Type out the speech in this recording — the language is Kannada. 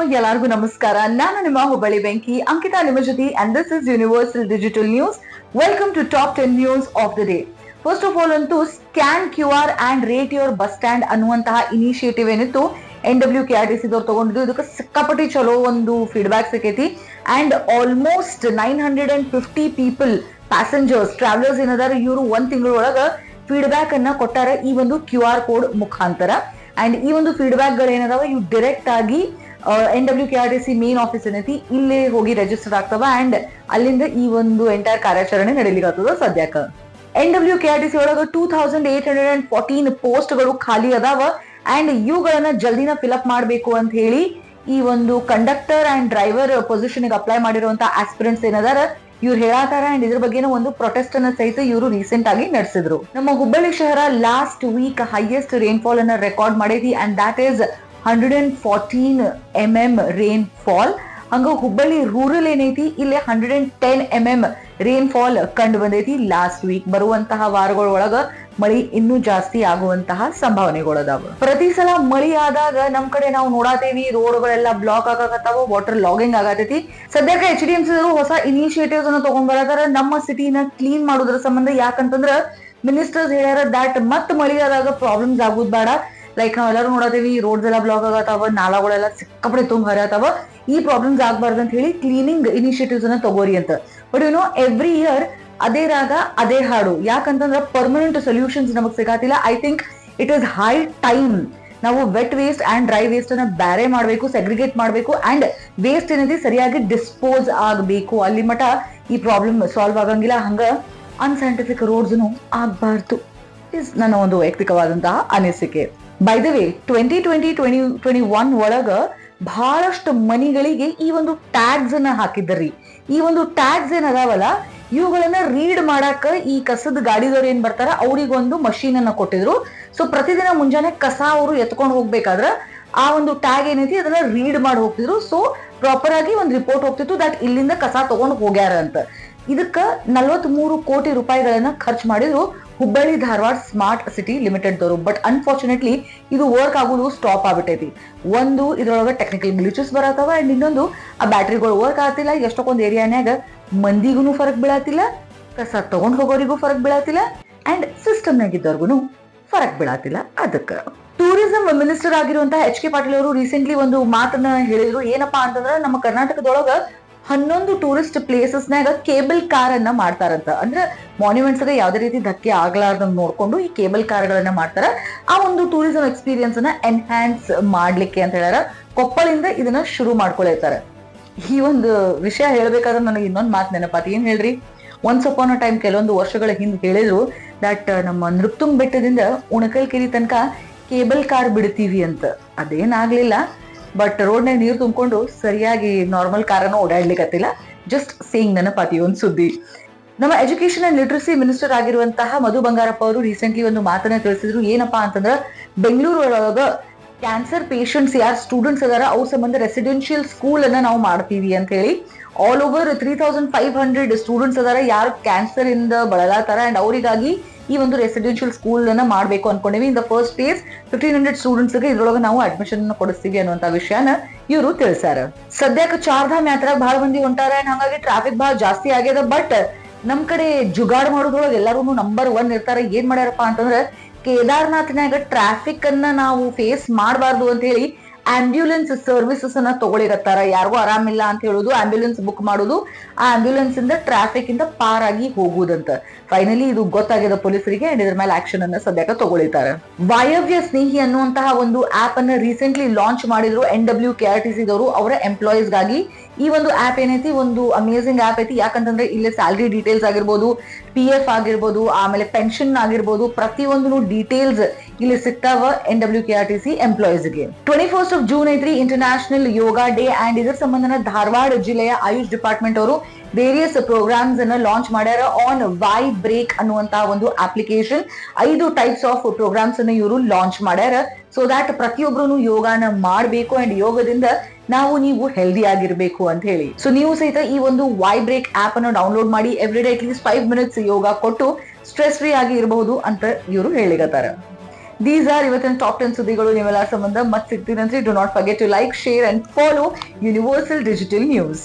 ಎಲ್ಲರಿಗೂ ನಮಸ್ಕಾರ. ನಾನು ನಿಮ್ಮ ಹುಬ್ಬಳ್ಳಿ ಬೆಂಕಿ ಅಂಕಿತಾ ನಿಮ್ಮ ಜೊತೆ and this is universal digital news. Welcome to top 10 news of the day. First of all ಅಂತೂ scan QR and rate your bus stand ಅನ್ನುವಂತಹ ಇನಿಷಿಯೇಟಿವ್ ಏನಿತ್ತು NWKRTC ದವ್ರು ತಗೊಂಡಿದ್ದು. ಇದಕ್ಕೆ ಸಿಕ್ಕಾಪಟ್ಟಿ ಚಲೋ ಒಂದು ಫೀಡ್ಬ್ಯಾಕ್ ಸಿಕ್ಕೈತಿ and almost 950 people passengers travellers ಏನದಾರ ಇವರು ಒಂದ್ ತಿಂಗಳೊಳಗ ಫೀಡ್ಬ್ಯಾಕ್ ಅನ್ನ ಕೊಟ್ಟಾರ ಈ ಒಂದು QR ಕೋಡ್ ಮುಖಾಂತರ. ಅಂಡ್ ಈ ಒಂದು ಫೀಡ್ಬ್ಯಾಕ್ ಗಳು ಏನದಾವ ಇವು ಡೈರೆಕ್ಟ್ ಆಗಿ NWKRTC ಮೇನ್ ಆಫೀಸ್ ಏನೈತಿ ಇಲ್ಲೇ ಹೋಗಿ ರಿಜಿಸ್ಟರ್ ಆಗ್ತಾವ ಅಂಡ್ ಅಲ್ಲಿಂದ ಈ ಒಂದು ಎಂಟೈರ್ ಕಾರ್ಯಾಚರಣೆ ನಡೀಲಿಕ್ಕತ್ತದ. ಸದ್ಯಕ್ಕ NWKRTC ಒಳಗ 2814 ಪೋಸ್ಟ್ ಗಳು ಖಾಲಿ ಅದಾವ ಅಂಡ್ ಇವುಗಳನ್ನ ಜಲ್ದಿನ ಫಿಲ್ಅಪ್ ಮಾಡಬೇಕು ಅಂತ ಹೇಳಿ ಈ ಒಂದು conductor and driver position apply ಮಾಡಿರುವಂತ ಆಸ್ಪಿರೆಂಟ್ಸ್ ಏನದಾರ ಇವ್ರು ಹೇಳಾತಾರ ಅಂಡ್ ಇದ್ರ ಬಗ್ಗೆ ಒಂದು ಪ್ರೊಟೆಸ್ಟ್ ಅನ್ನ ಸಹಿತ ಇವರು ರೀಸೆಂಟ್ ಆಗಿ ನಡೆಸಿದ್ರು. ನಮ್ಮ ಹುಬ್ಬಳ್ಳಿ ಶಹರ ಲಾಸ್ಟ್ ವೀಕ್ ಹೈಯೆಸ್ಟ್ ರೈನ್ಫಾಲ್ ಅನ್ನ ರೆಕಾರ್ಡ್ ಮಾಡೈತಿ and that is 114 mm rainfall. ಹಂಗ ಹುಬ್ಬಳ್ಳಿ ರೂರಲ್ ಏನೈತಿ ಇಲ್ಲಿ 110 mm ರೈನ್ಫಾಲ್ ಕಂಡು ಬಂದೈತಿ ಲಾಸ್ಟ್ ವೀಕ್. ಬರುವಂತಹ ವಾರಗಳೊಳಗ ಮಳಿ ಇನ್ನೂ ಜಾಸ್ತಿ ಆಗುವಂತಹ ಸಂಭಾವನೆಗಳದಾವ. ಪ್ರತಿ ಸಲ ಮಳಿ ಆದಾಗ ನಮ್ ಕಡೆ ನಾವು ನೋಡಾತೇವಿ ರೋಡ್ಗಳೆಲ್ಲ ಬ್ಲಾಕ್ ಆಗಾಕತ್ತಾವ, ವಾಟರ್ ಲಾಗಿಂಗ್ ಆಗತೈತಿ. ಸದ್ಯಕ್ಕೆ HDMC ಹೊಸ ಇನಿಷಿಯೇಟಿವ್ಸ್ ಅನ್ನ ತಗೊಂಡ್ ಬರತಾರ ನಮ್ಮ ಸಿಟಿನ ಕ್ಲೀನ್ ಮಾಡೋದ್ರ ಸಂಬಂಧ. ಯಾಕಂತಂದ್ರ ಮಿನಿಸ್ಟರ್ಸ್ ಹೇಳ್ಯಾರ ದಟ್ ಮತ್ ಮಳಿ ಆದಾಗ ಪ್ರಾಬ್ಲಮ್ಸ್ ಆಗುದ್ ಬೇಡ. ಲೈಕ್ ನಾವೆಲ್ಲರೂ ನೋಡಾತೇವಿ ರೋಡ್ಸ್ ಎಲ್ಲ ಬ್ಲಾಕ್ ಆಗತ್ತಾವ, ನಾಳಗಳೆಲ್ಲ ಸಿಕ್ಕಾಪಡೆ ತುಂಬ ಹರಿಯತಾವ, ಈ ಪ್ರಾಬ್ಲಮ್ಸ್ ಆಗ್ಬಾರ್ದು ಅಂತ ಹೇಳಿ ಕ್ಲೀನಿಂಗ್ ಇನಿಷಿಯೇಟಿವ್ಸ್ ಅನ್ನ ತಗೋರಿ ಅಂತ. ಬಟ್ ಎವ್ರಿ ಇಯರ್ ಅದೇ ರಾಗ ಅದೇ ಹಾಡು. ಯಾಕಂತಂದ್ರ ಪರ್ಮನೆಂಟ್ ಸೊಲ್ಯೂಷನ್ಸ್ ನಮಗ್ ಸಿಗಾತಿಲ್ಲ. I think it is high time ನಾವು wet waste and dry waste ಅನ್ನ ಬ್ಯಾರೆ ಮಾಡಬೇಕು, ಸೆಗ್ರಿಗೇಟ್ ಮಾಡಬೇಕು ಅಂಡ್ ವೇಸ್ಟ್ ಏನೈತಿ ಸರಿಯಾಗಿ ಡಿಸ್ಪೋಸ್ ಆಗಬೇಕು. ಅಲ್ಲಿ ಮಟ ಈ ಪ್ರಾಬ್ಲಮ್ ಸಾಲ್ವ್ ಆಗಂಗಿಲ್ಲ. ಹಂಗ ಅನ್ಸೈಂಟಿಫಿಕ್ ರೋಡ್ಸ್ ಆಗ್ಬಾರ್ದು ಇಸ್ ನನ್ನ ಒಂದು ವೈಯಕ್ತಿಕವಾದಂತಹ ಅನಿಸಿಕೆ. ಬೈ ದ ವೇ 2020-2021 ಒಳಗ ಬಹಳಷ್ಟು ಮನಿಗಳಿಗೆ ಈ ಒಂದು ಟ್ಯಾಗ್ಸ್ ಅನ್ನ ಹಾಕಿದ್ದರಿ. ಈ ಒಂದು ಟ್ಯಾಗ್ಸ್ ಏನದಾವಲ್ಲ ಇವುಗಳನ್ನ ರೀಡ್ ಮಾಡಾಕ ಈ ಕಸದ ಗಾಡಿದವ್ರು ಏನ್ ಬರ್ತಾರ ಅವ್ರಿಗೊಂದು ಮಷೀನ್ ಅನ್ನ ಕೊಟ್ಟಿದ್ರು. ಸೊ ಪ್ರತಿದಿನ ಮುಂಜಾನೆ ಕಸ ಅವರು ಎತ್ಕೊಂಡು ಹೋಗ್ಬೇಕಾದ್ರ ಆ ಒಂದು ಟ್ಯಾಗ್ ಏನೈತಿ ಅದನ್ನ ರೀಡ್ ಮಾಡಿ ಹೋಗ್ತಿದ್ರು. ಸೊ ಪ್ರಾಪರ್ ಆಗಿ ಒಂದು ರಿಪೋರ್ಟ್ ಹೋಗ್ತಿತ್ತು ದಟ್ ಇಲ್ಲಿಂದ ಕಸ ತಗೊಂಡು ಹೋಗ್ಯಾರ ಅಂತ. ಇದಕ್ಕ 43 ಕೋಟಿ ರೂಪಾಯಿಗಳನ್ನ ಖರ್ಚು ಮಾಡಿದ್ರು Hubballi Dharwad smart city limited ದವರು. ಬಟ್ ಅನ್ಫಾರ್ಚುನೇಟ್ಲಿ ಇದು ವರ್ಕ್ ಆಗೋದು ಸ್ಟಾಪ್ ಆಗ್ಬಿಟ್ಟೈತಿ. ಒಂದು ಇದ್ರೊಳಗ ಟೆಕ್ನಿಕಲ್ ಗ್ಲಿಚಸ್ ಬರತ್ತವ ಅಂಡ್ ಇನ್ನೊಂದು ಆ ಬ್ಯಾಟ್ರಿಗಳು ವರ್ಕ್ ಆಗ್ತಿಲ್ಲ. ಎಷ್ಟೊಂದು ಏರಿಯಾನ್ಯಾಗ ಮಂದಿಗೂ ಫರಕ್ ಬೀಳತ್ತಿಲ್ಲ, ಕಸ ತಗೊಂಡ್ ಹೋಗೋರಿಗೂ ಫರಕ್ ಬೀಳತ್ತಿಲ್ಲ ಅಂಡ್ ಸಿಸ್ಟಮ್ನಾಗ ಇದ್ದವ್ರಿಗೂ ಫರಕ್ ಬೀಳತ್ತಿಲ್ಲ. ಅದಕ್ಕೆ ಟೂರಿಸಂ ಮಿನಿಸ್ಟರ್ ಆಗಿರುವಂತಹ HK ಪಾಟೀಲ್ ಅವರು ರೀಸೆಂಟ್ಲಿ ಒಂದು ಮಾತನ್ನ ಹೇಳಿದ್ರು. ಏನಪ್ಪಾ ಅಂತಂದ್ರ ನಮ್ಮ ಕರ್ನಾಟಕದೊಳಗ 11 ಟೂರಿಸ್ಟ್ ಪ್ಲೇಸಸ್ನಾಗ ಕೇಬಲ್ ಕಾರ್ ಅನ್ನ ಮಾಡ್ತಾರಂತ. ಅಂದ್ರೆ ಮಾನ್ಯುಮೆಂಟ್ಸ್ ಗೆ ಯಾವ್ದೇ ರೀತಿ ಧಕ್ಕೆ ಆಗ್ಲಾರ್ದಂಗ್ ನೋಡ್ಕೊಂಡು ಈ ಕೇಬಲ್ ಕಾರ್ ಗಳನ್ನ ಮಾಡ್ತಾರ. ಆ ಒಂದು ಟೂರಿಸಂ ಎಕ್ಸ್ಪೀರಿಯನ್ಸ್ ಅನ್ನ ಎನ್ಹಾನ್ಸ್ ಮಾಡ್ಲಿಕ್ಕೆ ಅಂತ ಹೇಳ್ಯಾರ. ಕೊಪ್ಪಳಿಂದ ಇದನ್ನ ಶುರು ಮಾಡ್ಕೊಳ್ತಾರೆ. ಈ ಒಂದು ವಿಷಯ ಹೇಳ್ಬೇಕಾದ್ರೆ ನನಗೆ ಇನ್ನೊಂದು ಮಾತು ನೆನಪಾತಿ. ಏನ್ ಹೇಳ್ರಿ, ಒನ್ಸ್ ಅಪಾನ್ ಅ ಟೈಮ್ ಕೆಲವೊಂದು ವರ್ಷಗಳ ಹಿಂದೆ ಹೇಳಿದ್ರು ದಟ್ ನಮ್ಮ ನೃಪ್ತುಂಗ್ ಬೆಟ್ಟದಿಂದ ಉಣಕಲ್ಕೆರೆ ತನಕ ಕೇಬಲ್ ಕಾರ್ ಬಿಡ್ತೀವಿ ಅಂತ. ಅದೇನಾಗ್ಲಿಲ್ಲ. ಬಟ್ ರೋಡ್ನಾಗ ನೀರು ತುಂಬಿಕೊಂಡು ಸರಿಯಾಗಿ ನಾರ್ಮಲ್ ಕಾರನ್ನು ಓಡಾಡ್ಲಿಕ್ಕತ್ತಿಲ್ಲ. ಜಸ್ಟ್ ಸೇಯಿಂಗ್ ನೆನಪಾತಿ ಒಂದು ಸುದ್ದಿ. ನಮ್ಮ ಎಜುಕೇಶನ್ ಅಂಡ್ ಲಿಟ್ರಸಿ ಮಿನಿಸ್ಟರ್ ಆಗಿರುವಂತಹ ಮಧು ಬಂಗಾರಪ್ಪ ಅವರು ರೀಸೆಂಟ್ಲಿ ಒಂದು ಮಾತನ್ನ ತಿಳಿಸಿದ್ರು. ಏನಪ್ಪಾ ಅಂತಂದ್ರ ಬೆಂಗಳೂರು ಒಳಗ ಕ್ಯಾನ್ಸರ್ ಪೇಷಂಟ್ಸ್ ಯಾರು ಸ್ಟೂಡೆಂಟ್ಸ್ ಅದಾರ ಅವ್ರ ಸಂಬಂಧ ರೆಸಿಡೆನ್ಷಿಯಲ್ ಸ್ಕೂಲ್ ಅನ್ನ ನಾವು ಮಾಡ್ತೀವಿ ಅಂತ ಹೇಳಿ. ಆಲ್ ಓವರ್ 3500 ಸ್ಟೂಡೆಂಟ್ಸ್ ಅದಾರ ಯಾರು ಕ್ಯಾನ್ಸರ್ ಇಂದ ಬಳಲಾತಾರ ಅಂಡ್ ಅವರಿಗಾಗಿ ಈ ಒಂದು ರೆಸಿಡೆನ್ಷಿಯಲ್ ಸ್ಕೂಲ್ ಅನ್ನ ಮಾಡ್ಬೇಕು ಅನ್ಕೊಂಡಿವಿ. In the first phase 1500 students ಗೆ ಇದ್ರೊಳಗೆ ನಾವು ಅಡ್ಮಿಷನ್ ಕೊಡಿಸ್ತೀವಿ ಅನ್ನುವಂತ ವಿಷಯನ ಇವರು ತಿಳಿಸಾರ. ಸದ್ಯಕ್ಕೆ ಚಾರ್ಧಾಮ್ ಯಾತ್ರಾಗ ಬಹಳ ಮಂದಿ ಹೊಂಟಾರ ಅಂಡ್ ಹಂಗಾಗಿ ಟ್ರಾಫಿಕ್ ಬಹಳ ಜಾಸ್ತಿ ಆಗ್ಯದ. ಬಟ್ ನಮ್ ಕಡೆ ಜುಗಾಡ್ ಮಾಡೋದ್ರೊಳಗೆ ಎಲ್ಲರೂ ನಂಬರ್ 1 ಇರ್ತಾರ. ಏನ್ ಮಾಡ್ಯಾರಪ್ಪ ಅಂತಂದ್ರೆ ಕೇದಾರ್ನಾಥ್ನಾಗ ಟ್ರಾಫಿಕ್ ಅನ್ನ ನಾವು ಫೇಸ್ ಮಾಡಬಾರ್ದು ಅಂತ ಹೇಳಿ ಆಂಬ್ಯುಲೆನ್ಸ್ ಸರ್ವಿಸಸ್ ಅನ್ನ ತಗೊಳಿರತ್ತಾರ. ಯಾರಿಗೂ ಆರಾಮಿಲ್ಲ ಅಂತ ಹೇಳುದು, ಆಂಬ್ಯುಲೆನ್ಸ್ ಬುಕ್ ಮಾಡುದು, ಆ ಆಂಬ್ಯುಲೆನ್ಸ್ ಇಂದ ಟ್ರಾಫಿಕ್ ಇಂದ ಪಾರಾಗಿ ಹೋಗುದಂತ. ಫೈನಲಿ ಇದು ಗೊತ್ತಾಗಿದೆ ಪೊಲೀಸರಿಗೆ ಅಂಡ್ ಇದ್ರ ಮೇಲೆ ಆಕ್ಷನ್ ಅನ್ನ ಸದ್ಯಕ್ಕೆ ತಗೊಳಿತಾರೆ. ವಾಯವ್ಯ ಸ್ನೇಹಿ ಅನ್ನುವಂತಹ ಒಂದು ಆಪ್ ಅನ್ನ ರೀಸೆಂಟ್ಲಿ ಲಾಂಚ್ ಮಾಡಿದ್ರು NWKRTC ದವರು ಅವರ ಎಂಪ್ಲಾಯೀಸ್ ಗಾಗಿ. ಈ ಒಂದು ಆಪ್ ಏನೈತಿ ಒಂದು ಅಮೇಸಿಂಗ್ ಆಪ್ ಐತಿ. ಯಾಕಂತಂದ್ರೆ ಇಲ್ಲಿ ಸ್ಯಾಲರಿ ಡೀಟೇಲ್ಸ್ ಆಗಿರ್ಬೋದು, PF ಆಗಿರ್ಬೋದು, ಆಮೇಲೆ ಪೆನ್ಷನ್ ಆಗಿರ್ಬೋದು, ಪ್ರತಿಯೊಂದು ಡೀಟೇಲ್ಸ್ ಇಲ್ಲಿ ಸಿಗ್ತಾವ NWKRTC ಎಂಪ್ಲಾಯೀಸ್ ಗೆ. 21st of June ಐತ್ರಿ ಇಂಟರ್ನ್ಯಾಷನಲ್ ಯೋಗಾ ಡೇ ಅಂಡ್ ಇದ್ರ ಸಂಬಂಧನ ಧಾರವಾಡ ಜಿಲ್ಲೆಯ ಆಯುಷ್ ಡಿಪಾರ್ಟ್ಮೆಂಟ್ ಅವರು ವೇರಿಯಸ್ ಪ್ರೋಗ್ರಾಮ್ಸ್ ಅನ್ನ ಲಾಂಚ್ ಮಾಡ್ಯಾರ. ಆನ್ ವೈ ಬ್ರೇಕ್ ಅನ್ನುವಂತಹ ಒಂದು ಅಪ್ಲಿಕೇಶನ್ 5 ಟೈಪ್ಸ್ ಆಫ್ ಪ್ರೋಗ್ರಾಮ್ಸ್ ಅನ್ನ ಇವರು ಲಾಂಚ್ ಮಾಡ್ಯಾರ. ಸೊ ದಾಟ್ ಪ್ರತಿಯೊಬ್ಬರು ಯೋಗಾನ ಮಾಡಬೇಕು ಅಂಡ್ ಯೋಗದಿಂದ ನೀವು ಹೆಲ್ದಿ ಆಗಿರ್ಬೇಕು ಅಂತ ಹೇಳಿ. ಸೊ ನೀವು ಸಹಿತ ಈ ಒಂದು ವೈ ಬ್ರೇಕ್ ಆಪ್ ಅನ್ನು ಡೌನ್ಲೋಡ್ ಮಾಡಿ every day at least 5 minutes yoga ಕೊಟ್ಟು ಸ್ಟ್ರೆಸ್ ಫ್ರೀ ಆಗಿ ಇರಬಹುದು ಅಂತ ಇವರು ಹೇಳಿಗತ್ತಾರ. ದೀಸ್ ಆರ್ ಇವತ್ತಿನ ಟಾಪ್ 10 ಸುದ್ದಿಗಳು. ನೀವೆಲ್ಲ ಸಂಬಂಧ ಮತ್ತೆ ಸಿಗ್ತೀನಂದ್ರೆ do not forget to like, share and follow universal digital news.